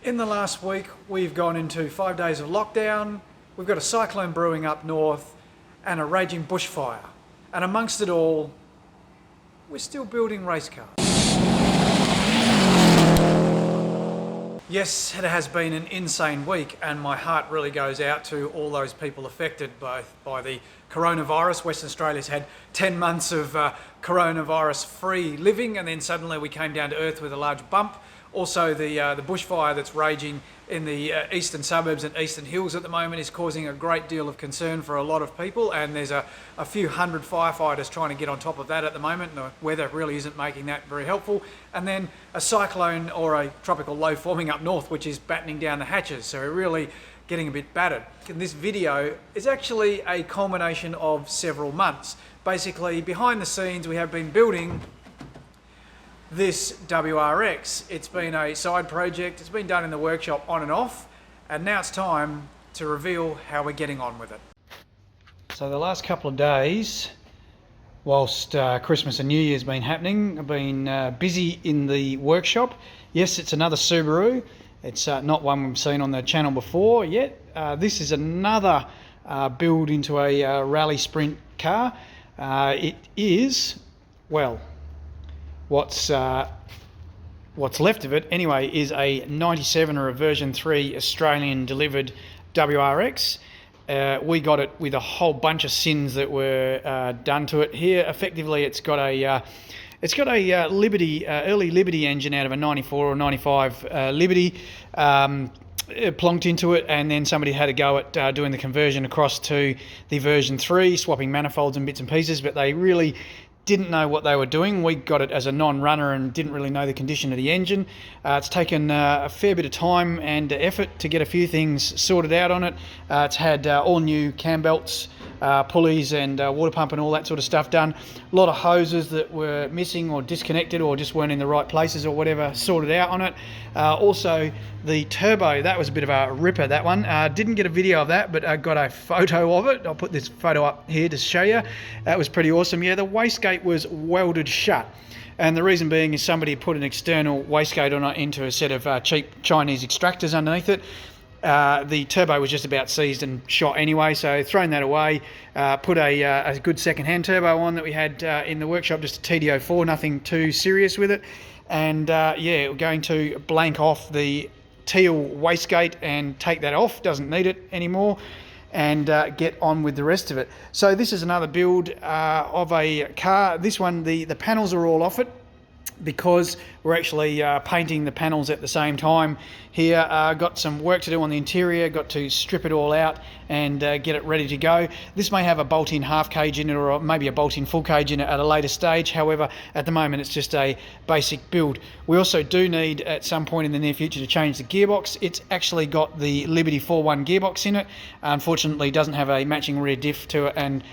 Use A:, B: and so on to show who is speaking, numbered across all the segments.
A: In the last week, we've gone into 5 days of lockdown. We've got a cyclone brewing up north and a raging bushfire. And amongst it all, we're still building race cars. Yes, it has been an insane week, and my heart really goes out to all those people affected both by the coronavirus. Western Australia's had 10 months of coronavirus-free living, and then suddenly we came down to earth with a large bump. Also, the bushfire that's raging in the eastern suburbs and eastern hills at the moment is causing a great deal of concern for a lot of people, and there's a few hundred firefighters trying to get on top of that at the moment, and the weather really isn't making that very helpful. And then a cyclone or a tropical low forming up north, which is battening down the hatches, so we're really getting a bit battered. And this video is actually a culmination of several months. Basically, behind the scenes, we have been building this WRX. It's been a side project, it's been done in the workshop on and off, and now it's time to reveal how we're getting on with it. So the last couple of days, whilst Christmas and New Year's been happening, I've been busy in the workshop. Yes, it's another Subaru. It's not one we've seen on the channel before yet. This is another build into a rally sprint car. It is, well, what's left of it anyway is a 97 or a version 3 Australian delivered WRX. We got it with a whole bunch of sins that were done to it. Here effectively it's got a Liberty early Liberty engine out of a 94 or 95 Liberty plonked into it, and then somebody had a go at doing the conversion across to the version 3, swapping manifolds and bits and pieces, but they really didn't know what they were doing. We got it as a non-runner and didn't really know the condition of the engine. It's taken a fair bit of time and effort to get a few things sorted out on it. It's had all new cam belts, pulleys and water pump and all that sort of stuff done. A lot of hoses that were missing or disconnected or just weren't in the right places or whatever sorted out on it. Also the turbo, that was a bit of a ripper, that one. Didn't get a video of that, but I got a photo of it. I'll put this photo up here to show you. That was pretty awesome. Yeah, the wastegate was welded shut. And the reason being is somebody put an external wastegate on it into a set of cheap Chinese extractors underneath it. The turbo was just about seized and shot anyway, so thrown that away, put a good second-hand turbo on that we had in the workshop, just a TD04, nothing too serious with it. And yeah, we're going to blank off the teal wastegate and take that off, doesn't need it anymore, and get on with the rest of it. So this is another build of a car. This one, the panels are all off it, because we're actually painting the panels at the same time here. Got some work to do on the interior, got to strip it all out and get it ready to go. This may have a bolt-in half cage in it, or maybe a bolt-in full cage in it at a later stage. However, at the moment it's just a basic build. We also do need at some point in the near future to change the gearbox. It's actually got the Liberty 4.1 gearbox in it. Unfortunately doesn't have a matching rear diff to it, and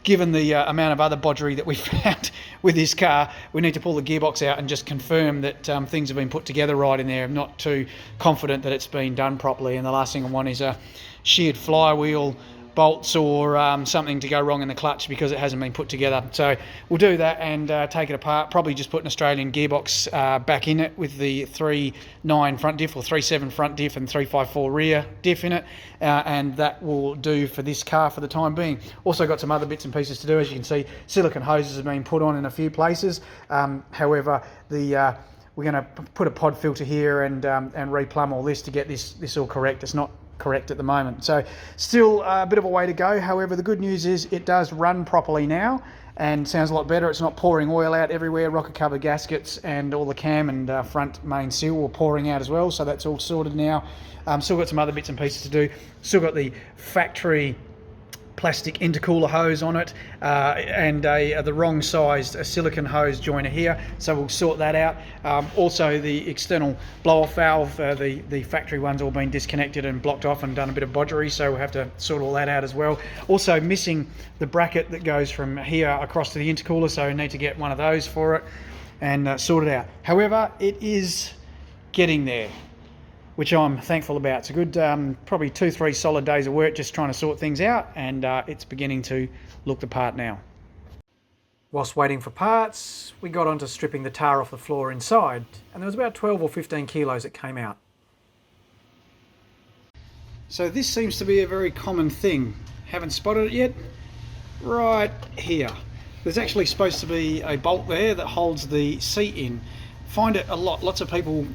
A: given the amount of other bodgery that we found with this car, we need to pull the gearbox out and just confirm that things have been put together right in there. I'm not too confident that it's been done properly, and the last thing I want is a sheared flywheel bolts or something to go wrong in the clutch because it hasn't been put together. So we'll do that and take it apart, probably just put an Australian gearbox back in it with the 3.9 front diff or 3.7 front diff and 3.54 rear diff in it, and that will do for this car for the time being. Also got some other bits and pieces to do. As you can see, silicone hoses have been put on in a few places. However, we're going to put a pod filter here and replumb all this to get this all correct. It's not correct at the moment, so still a bit of a way to go. However, the good news is it does run properly now and sounds a lot better. It's not pouring oil out everywhere. Rocker cover gaskets and all the cam and front main seal were pouring out as well, so that's all sorted now. Still got some other bits and pieces to do. Still got the factory plastic intercooler hose on it, and the wrong sized silicone hose joiner here, so we'll sort that out. Also the external blow off valve, the factory one's all been disconnected and blocked off and done a bit of bodgery, so we'll have to sort all that out as well. Also missing the bracket that goes from here across to the intercooler, so we need to get one of those for it and sort it out. However, it is getting there, which I'm thankful about. It's a good probably 2-3 solid days of work just trying to sort things out, and it's beginning to look the part now. Whilst waiting for parts, we got onto stripping the tar off the floor inside, and there was about 12 or 15 kilos that came out. So this seems to be a very common thing. Haven't spotted it yet? Right here. There's actually supposed to be a bolt there that holds the seat in. Find it a lot. Lots of people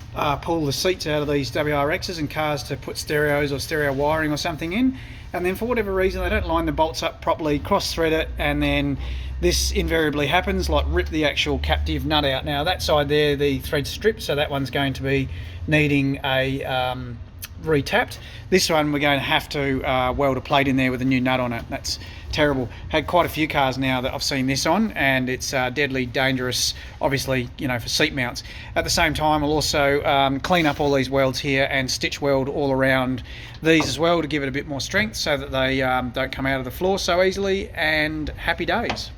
A: pull the seats out of these WRXs and cars to put stereos or stereo wiring or something in, and then for whatever reason they don't line the bolts up properly, cross-thread it, and then this invariably happens, like rip the actual captive nut out. Now that side there, the thread's stripped, so that one's going to be needing a retapped. This one we're going to have to weld a plate in there with a new nut on it. That's terrible. Had quite a few cars now that I've seen this on, and it's deadly dangerous, obviously, you know, for seat mounts. At the same time, I'll also clean up all these welds here and stitch weld all around these as well to give it a bit more strength so that they don't come out of the floor so easily, and happy days.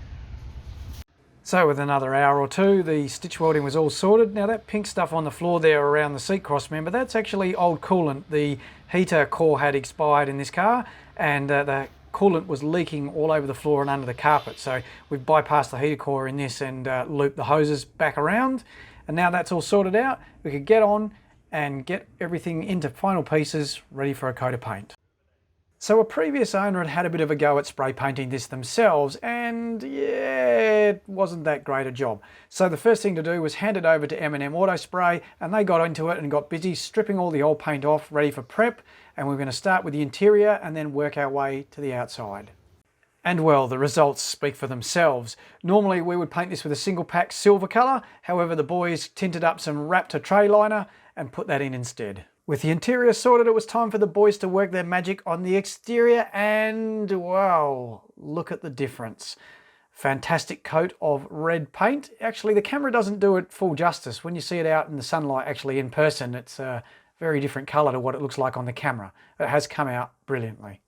A: So with another hour or two, the stitch welding was all sorted. Now that pink stuff on the floor there around the seat cross member, that's actually old coolant. The heater core had expired in this car, and the coolant was leaking all over the floor and under the carpet. So we've bypassed the heater core in this and looped the hoses back around. And now that's all sorted out, we could get on and get everything into final pieces, ready for a coat of paint. So a previous owner had a bit of a go at spray painting this themselves, and yeah, it wasn't that great a job. So the first thing to do was hand it over to M&M Auto Spray, and they got into it and got busy stripping all the old paint off, ready for prep. And we're going to start with the interior and then work our way to the outside. And well, the results speak for themselves. Normally we would paint this with a single pack silver colour, however the boys tinted up some Raptor tray liner and put that in instead. With the interior sorted, it was time for the boys to work their magic on the exterior, and wow, look at the difference. Fantastic coat of red paint. Actually, the camera doesn't do it full justice. When you see it out in the sunlight, actually in person, it's a very different colour to what it looks like on the camera. It has come out brilliantly.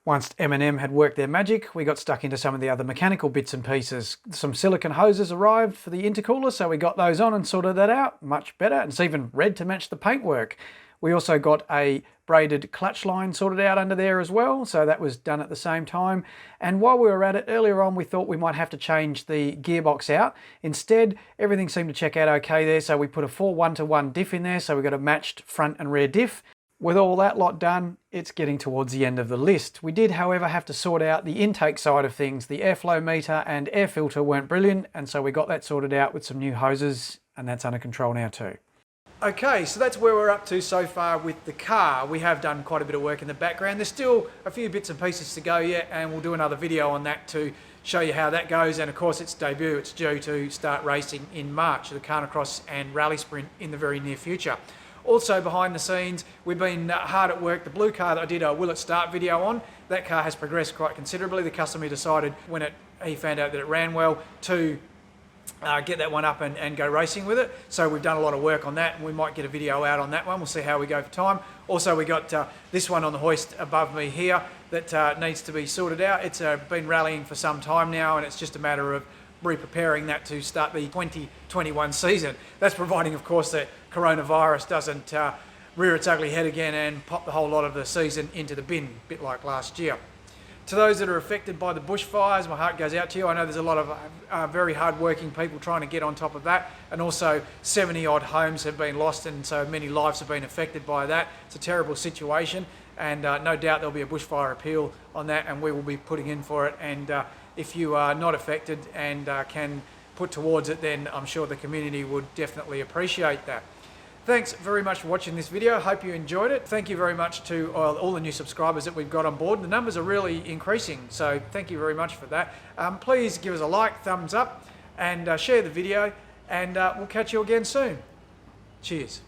A: Once M&M had worked their magic, we got stuck into some of the other mechanical bits and pieces. Some silicone hoses arrived for the intercooler, so we got those on and sorted that out. Much better. It's even red to match the paintwork. We also got a braided clutch line sorted out under there as well, so that was done at the same time. And while we were at it, earlier on we thought we might have to change the gearbox out. Instead, everything seemed to check out okay there, so we put a 4 1-to-1 diff in there, so we got a matched front and rear diff. With all that lot done, it's getting towards the end of the list. We did, however, have to sort out the intake side of things. The airflow meter and air filter weren't brilliant, and so we got that sorted out with some new hoses, and that's under control now too. Okay, so that's where we're up to so far with the car. We have done quite a bit of work in the background. There's still a few bits and pieces to go yet, and we'll do another video on that to show you how that goes. And of course, its debut, it's due to start racing in March, the Carnacross and Rally Sprint in the very near future. Also behind the scenes, we've been hard at work. The blue car that I did a Will It Start video on, that car has progressed quite considerably. The customer decided when he found out that it ran well to get that one up and go racing with it. So we've done a lot of work on that, and we might get a video out on that one. We'll see how we go for time. Also, we got this one on the hoist above me here that needs to be sorted out. It's been rallying for some time now, and it's just a matter of re-preparing that to start the 2021 season. That's providing, of course, that coronavirus doesn't rear its ugly head again and pop the whole lot of the season into the bin, a bit like last year. To those that are affected by the bushfires, my heart goes out to you. I know there's a lot of very hard-working people trying to get on top of that, and also 70-odd homes have been lost, and so many lives have been affected by that. It's a terrible situation, and no doubt there'll be a bushfire appeal on that, and we will be putting in for it. And if you are not affected and can put towards it, then I'm sure the community would definitely appreciate that. Thanks very much for watching this video. Hope you enjoyed it. Thank you very much to all the new subscribers that we've got on board. The numbers are really increasing, so thank you very much for that. Please give us a like, thumbs up, and share the video, and we'll catch you again soon. Cheers.